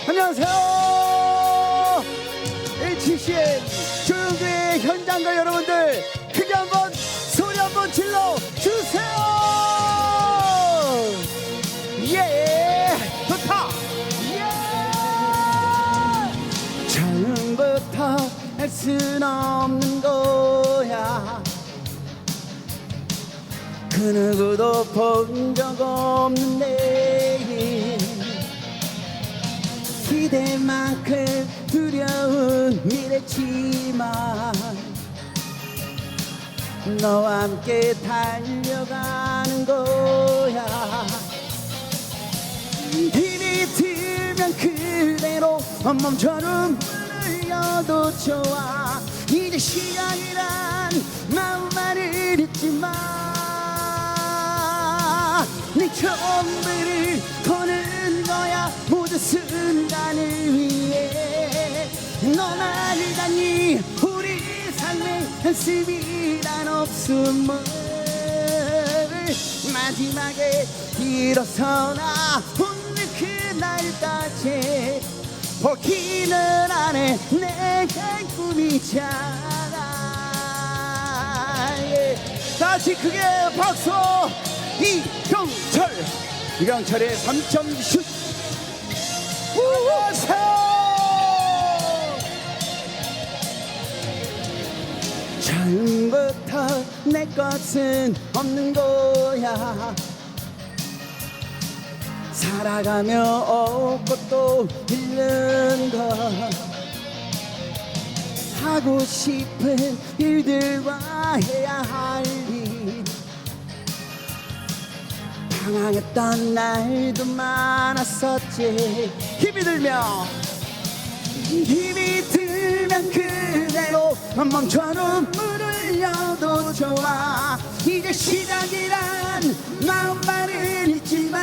안녕하세요. HCN 조용조의 현장가 여러분들, 크게 한번 소리 한번 질러 주세요. 예, 좋다. 예. 처음부터 할 순 없는 거야. 그 누구도 본 적 없는 내일, 기대만큼 두려운 미래지만 너와 함께 달려가는 거야. 힘이 들면 그대로 멈춰 눈물을 흘려도 좋아. 이제 시작이란 마음만을 잊지 마. 네 처음을 거는 거야. 모든 순간을 위해 넌 알다니 우리 삶의 연습이란 없음을. 마지막에 일어서나 오늘 그날까지 포기는 안해. 내게 꿈이잖아. 예. 다시 크게 박수. 이경철의 3점 슛. 안녕하세요. 처음부터 내 것은 없는 거야. 살아가며 없고 또 잃는 것. 하고 싶은 일들과 해야 할 일. 방황했던 날도 많았었지. 힘이 들면 그대로 멈춰 눈물을 흘려도 좋아. 이제 시작이란 마음만을 잊지 마.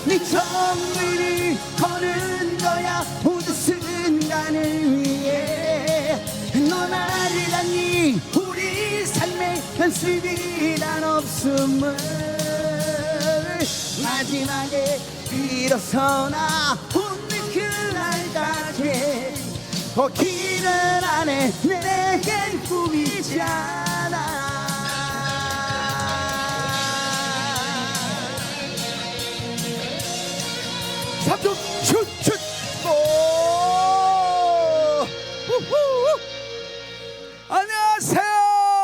네 정의를 거는 거야. 모든 순간을 위해 넌 알다니 우리 삶의 연습이란 없음을. 마지막에 일어서나 오늘 그날까지 포기는 안해. 내겐 꿈이잖아. 삼점 슛.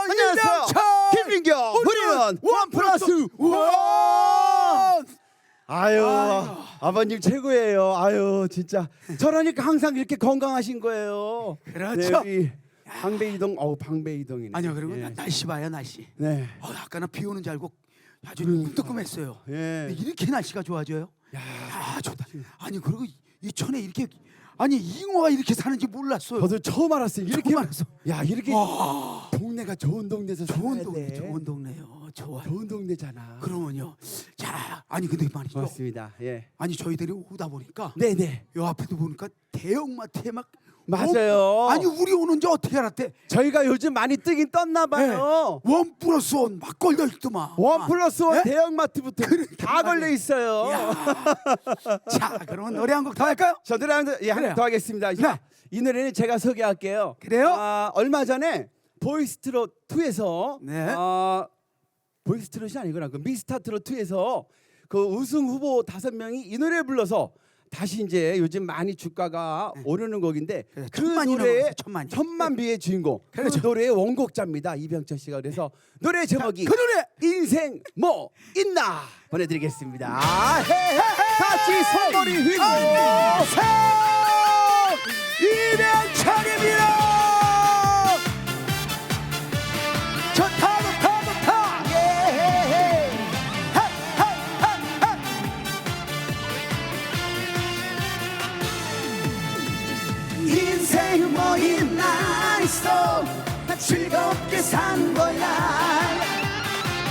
안녕하세요. 김민경. 우리는 원 플러스 원. 아유, 아버님 최고예요. 아유, 진짜 저러니까 항상 이렇게 건강하신 거예요. 그렇죠. 네, 우리 방배이동. 방배이동이네. 아니요, 그리고 예. 날씨 봐요, 날씨. 네. 아까는 비 오는 줄 알고 아주 뜨끔했어요. 예. 근데 이렇게 날씨가 좋아져요? 야, 좋다. 아니, 그리고 이 촌에 이렇게, 아니, 잉어가 이렇게 사는지 몰랐어요. 저도 처음 알았어요. 이렇게 처음 알았어. 야, 이렇게 와, 동네가 좋은 동네에서 좋은 살아야 동네, 돼. 좋은 동네요. 좋아요. 좋은 동네잖아. 그러면요. 자, 아니 근데 말이죠. 맞습니다. 예. 아니 저희들이 오다 보니까 네네. 요 앞에도 보니까 대형마트에 막 맞아요. 아니 우리 오는지 어떻게 알았대? 저희가 요즘 많이 뜨긴 떴나 봐요. 원 플러스 원 막 걸려 있더만. 원 플러스 원 예? 대형마트부터 다 걸려 있어요. 야. 자, 그러면 노래 한 곡 더 할까요? 저 노래 한 그래요. 곡 더 하겠습니다. 네. 이 노래는 제가 소개할게요. 그래요? 얼마 전에 보이스트롯 2에서 네. 보이스트롯이 아니구나. 그 미스터트롯 2에서 그 우승 후보 5명이 이 노래를 불러서 다시 이제 요즘 많이 주가가 오르는 곡인데 그래, 그 천만이 노래의 넘어갔어요, 천만 뷰의 주인공 그렇죠. 그 노래의 원곡자입니다. 이병철 씨가. 그래서 노래 제목이 그 노래 인생 뭐 있나 보내드리겠습니다. 같이 소머리 휘고 이병철입니다. 좋다 좋다 좋다. 예. 인생 뭐 있나 있어. 나 즐겁게 산 거야.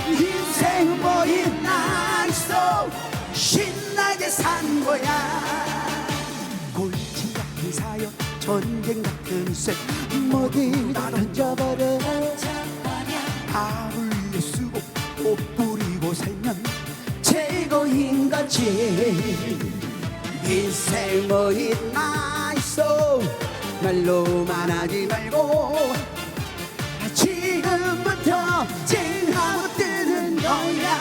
인생 뭐 있나 있어. 신나게 산 거야. 골치 같은 사연 전쟁 같은 쇠 모두 다 던져버려. 다 흘려 쓰고 못 뿌리고 살면 최고인 것처럼 같지. 인생 뭐 있나 있어 말로만 하지 말고 지금부터 찡하고 뜨는 거야.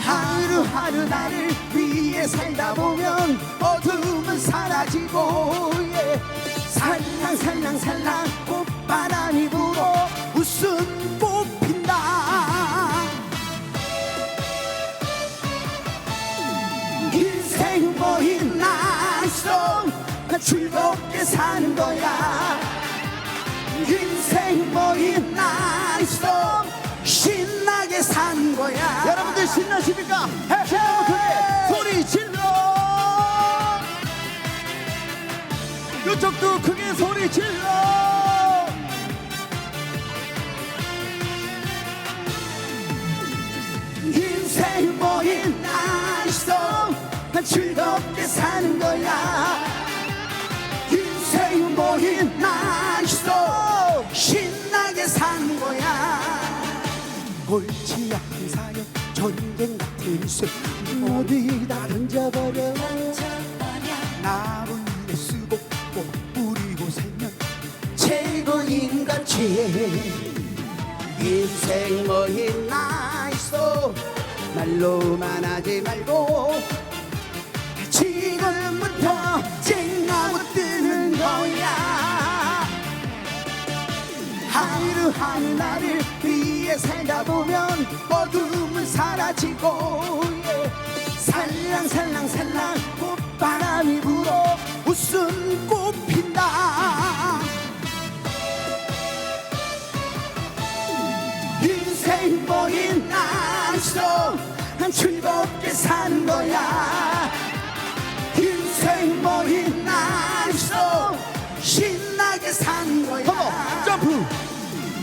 하루하루 나를 위해 살다 보면 어둠은 사라지고 살랑살랑살랑 꽃바람이 불어 웃음 꽃핀다. 인생 뭐 있나 있어 즐겁게 사는 거야. 인생 뭐 있나 있어 신나게 사는 거야. 여러분들 신나십니까? 신나고 크게 소리 질러. 이쪽도 크게 소리 질러. 인생 뭐 있나 있어 즐겁게 사는 거야. 인생 뭐 있나 있어 신나게 사는 거야. 옳지 않은 사연 전쟁 같은 술 어디다 던져버려. 나무 위에 쓰고 꼭 뿌리고 살면 최고인 같이. 인생 뭐 있나 있어 말로만 하지 말고 지금부터 찡하고 뜨는 거야. 하루하루 나를 위해 살다 보면 어둠은 사라지고 살랑살랑살랑 꽃바람이 불어 웃음 꽃핀다. 인생 뭐 있나 있어 즐겁게 사는 거야. 인생 뭐 있나 있어 신나게 사는 거야. 점프.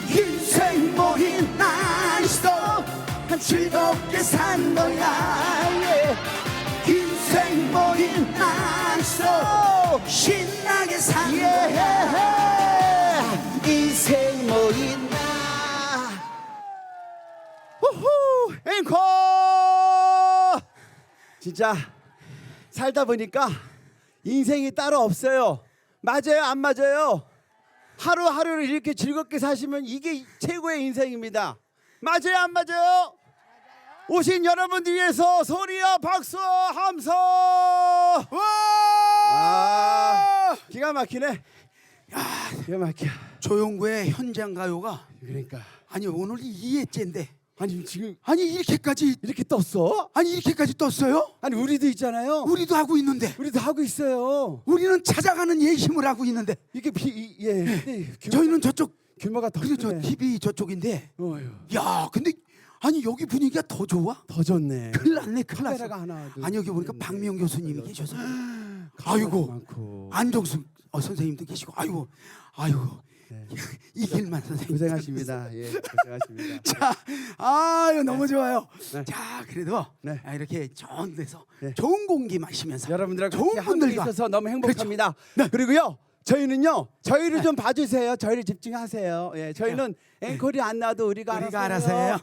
인생 뭐 있나 있어 즐겁게 사는 거야. 인생 뭐 있나 있어 신나게 사는 거야. 인생 뭐 있나. 후후 앵커. 진짜 살다 보니까 인생이 따로 없어요. 맞아요 안 맞아요? 하루하루를 이렇게 즐겁게 사시면 이게 최고의 인생입니다. 맞아요 안 맞아요? 오신 여러분들 위해서 소리와 박수 함성. 기가 막히네. 야, 기가 막혀. 조용구의 현장 가요가 그러니까 아니 오늘 2회째인데 아니 지금 아니 이렇게까지 이렇게 떴어? 아니 이렇게까지 떴어요? 아니 우리도 있잖아요. 우리도 하고 있는데 우리도 하고 있어요. 우리는 찾아가는 예심을 하고 있는데 이게 저희는 저쪽 규모가 더 그래서 저 크네. TV 저쪽인데 어휴, 야 근데 아니 여기 분위기가 더 좋아? 더 좋네. 큰일 났네 큰일 났어. 카메라가 하나 둘, 아니 여기 보니까 셋, 박미영 교수님이 여덟, 계셔서 카메라가 아이고 많고. 안정수 선생님도 계시고 아이고 네. 이길만 선생님 고생하십니다. 예, 고생하십니다. 자, 아유 너무 좋아요. 네. 자, 그래도 네. 이렇게 좋은 데서 네. 좋은 공기 마시면서 여러분들하고 좋은 같이 함께 분들과 있어서 너무 행복합니다. 네. 그리고요, 저희는요, 저희를 좀 봐주세요. 저희를 집중하세요. 예, 저희는 앵콜이 안 나도 우리가 알아서 해요.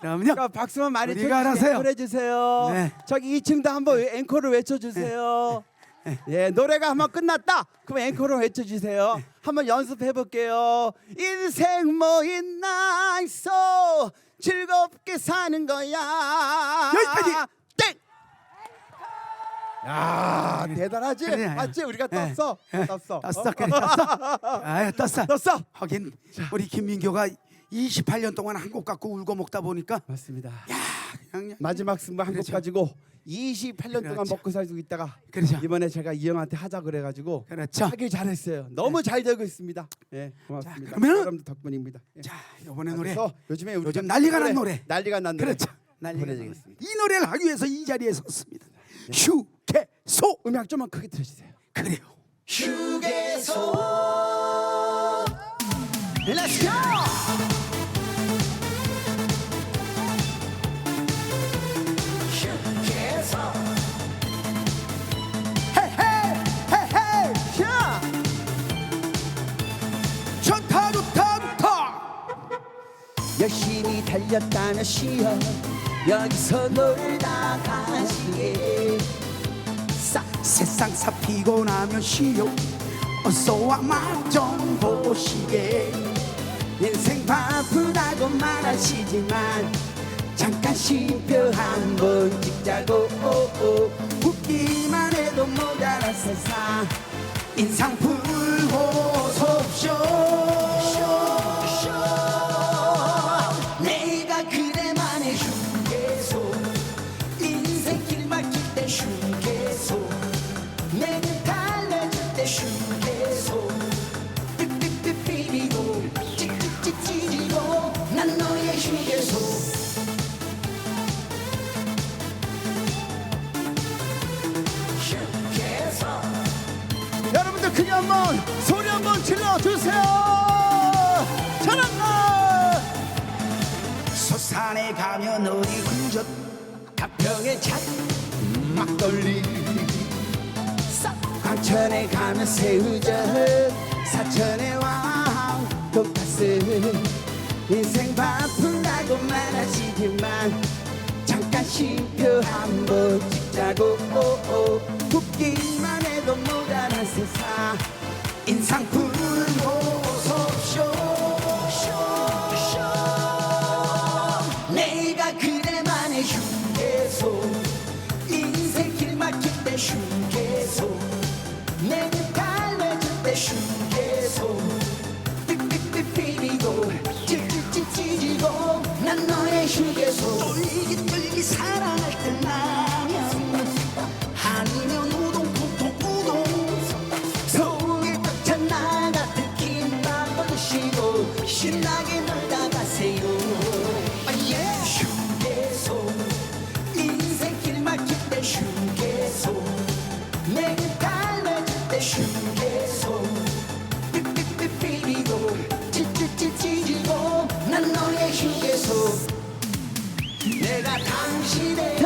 그럼요. 그러니까 박수만 많이 우리가 쳐주세요. 알아서 해요. 앵콜 해주세요. 네. 저기 2층도 한번 앵콜을 외쳐주세요. 예, 노래가 한번 끝났다. 그럼 앵콜을 외쳐주세요. 한번 연습해 볼게요. 인생 뭐 있나 있어 즐겁게 사는 거야. 여기까지. 땡. 야 대단하지? 그래, 맞지? 우리가 네. 떴어. 네. 떴어. 떴어. 그래 떴어. 아유 떴어. 떴어. 하긴 우리 김민교가 28년 동안 한 곡 갖고 울고 먹다 보니까 맞습니다. 야 그냥 마지막 승부 한 곡 그렇죠. 가지고 28년 동안 그렇죠. 먹고 살고 있다가 그렇죠. 이번에 제가 이 형한테 하자 그래가지고 그렇죠. 하길 잘했어요. 너무 잘 되고 있습니다. 예, 고맙습니다. 자, 그러면은- 여러분들 덕분입니다. 예. 자 이번에 노래 그래서 요즘에 우리 요즘 난리가 난 노래. 난리가 난 노래. 그렇죠. 난리가 난 노래. 보내드리겠습니다. 이 노래를 하기 위해서 이 자리에 섰습니다. 휴게소. 음악 좀만 크게 들어주세요. 그래요. 휴게소. Let's go. 휴게소. 헤헤 헤헤. 자. 좋다 좋다 좋다. 열심히 달렸다며 쉬어 여기서 놀다 가시게. 세상 살피고 나면 쉬요 어서와 맛 좀 보시게. 인생 바쁘다고 말하시지만 잠깐 쉼표 한번 찍자고. 웃기만 해도 모자란 세상 인상 풀고 섭쇼. 내가 그대만의 휴게소. 인생 길 막힐 때 휴게소. 내게 달래줄 때 휴게소. 삐삐삐 비비고 찌찌찌 찌지고 난 너의 휴게소. 여러분들 크게 한번 소리 한번 질러주세요. 잘한다. 서산에 가면 어디 흔적 가평에 잣 막걸리. 광천에 가면 새우젓. 사천에 왕 돈가스. 인생 바쁜다고 말하시지만 잠깐 쉼표 한번 찍자고. 웃기만 해도 모자란 세상 인상 풀고 섭쇼. 내가 그대만의 휴게소. 인생 길 막힐 때 휴게소. 내게 달래줄 때 휴게소. 삐삐삐 비비고 찌찌찌 찌지고 난 너의 휴게소. 쫄깃쫄깃 사랑할 때 라면 아니면 우동 통 우동. 속에 꽉 찬 나 같은 김밥 드시고 신나게 놀다 가세요. 휴게소. 인생 길 막힐 때 휴게소. 내게 달래줄 때 휴게소. 삐삐삐 비비고 찌찌찌 찌지고 난 너의 휴게소. 내가 당신의